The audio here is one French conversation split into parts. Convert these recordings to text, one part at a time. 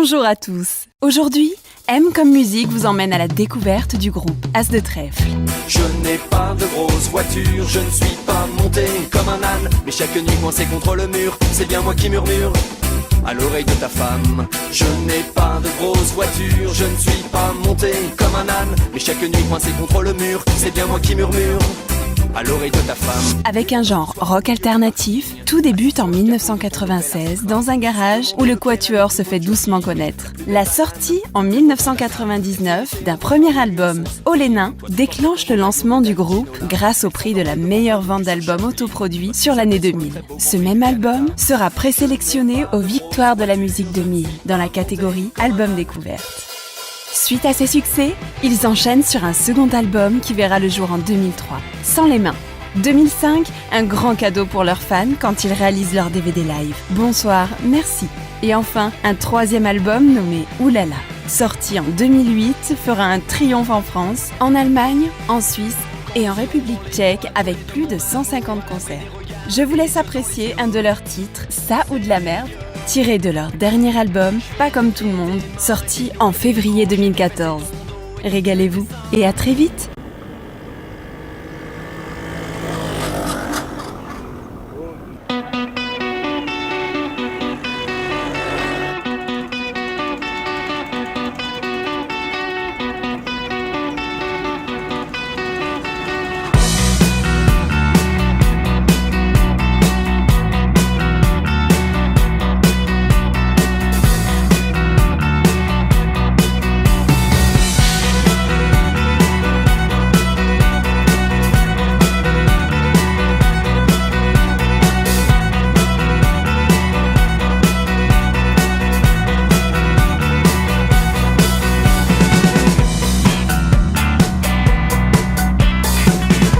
Bonjour à tous. Aujourd'hui, M comme musique vous emmène à la découverte du groupe As de Trèfle. Je n'ai pas de grosse voiture, je ne suis pas monté comme un âne, mais chaque nuit coincé contre le mur, c'est bien moi qui murmure à l'oreille de ta femme. Je n'ai pas de grosse voiture, je ne suis pas monté comme un âne, mais chaque nuit coincé contre le mur, c'est bien moi qui murmure à l'oreille de ta femme. Avec un genre rock alternatif, tout débute en 1996 dans un garage où le quatuor se fait doucement connaître. La sortie en 1999 d'un premier album, Oh les nains, déclenche le lancement du groupe grâce au prix de la meilleure vente d'albums autoproduits sur l'année 2000. Ce même album sera présélectionné aux Victoires de la musique 2000 dans la catégorie Album découverte. Suite à ces succès, ils enchaînent sur un second album qui verra le jour en 2003, Sans les mains. 2005, un grand cadeau pour leurs fans quand ils réalisent leur DVD live, Bonsoir, merci. Et enfin, un troisième album nommé Oulala, sorti en 2008, fera un triomphe en France, en Allemagne, en Suisse et en République tchèque avec plus de 150 concerts. Je vous laisse apprécier un de leurs titres, Ça ou de la merde, tiré de leur dernier album, Pas comme tout le monde, sorti en février 2014. Régalez-vous et à très vite!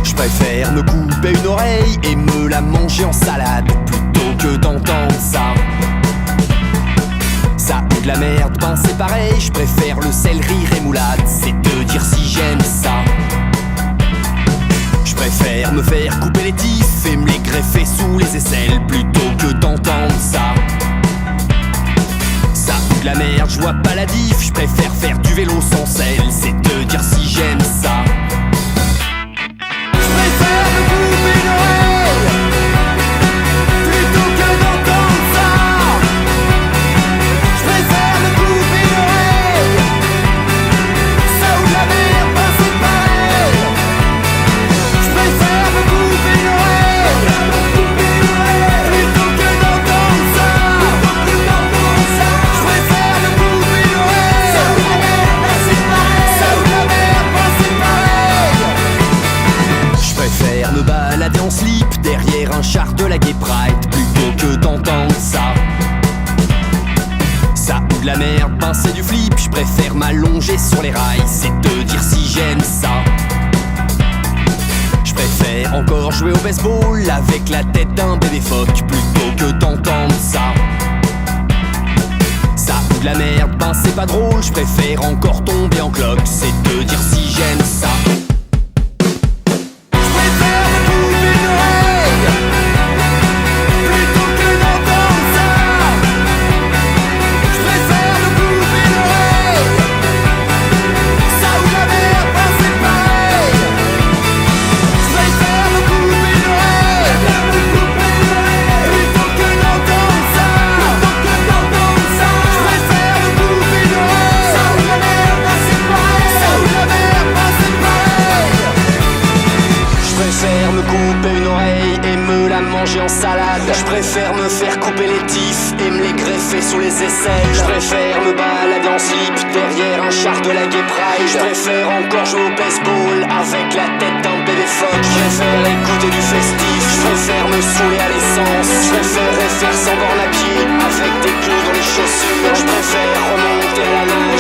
Je préfère me couper une oreille et me la manger en salade plutôt que d'entendre ça. Ça ou de la merde, ben c'est pareil, je préfère le céleri rémoulade, c'est de dire si j'aime ça. Je préfère me faire couper les tifs et me les greffer sous les aisselles plutôt que d'entendre ça. Ça ou de la merde, je vois pas la diff, je préfère faire du vélo sans selle, c'est de dire si j'aime ça. Me balader en slip derrière un char de la Gay Pride plutôt que d'entendre ça. Ça ou de la merde, ben c'est du flip, je préfère m'allonger sur les rails, c'est de dire si j'aime ça. Je préfère encore jouer au baseball avec la tête d'un bébé phoque plutôt que d'entendre ça. Ça ou de la merde, ben c'est pas drôle, je préfère encore tomber en cloque, c'est de dire si j'aime ça. Manger en salade. Je préfère me faire couper les tifs et me les greffer sous les aisselles. Je préfère me balader en slip derrière un char de la Gay Pride. Je préfère encore jouer au baseball avec la tête d'un bébé phoque. Je préfère écouter du festif. Je préfère me saouler à l'essence. Je préfère faire sans borne à pied avec des clous dans les chaussures. Je préfère remonter à la nage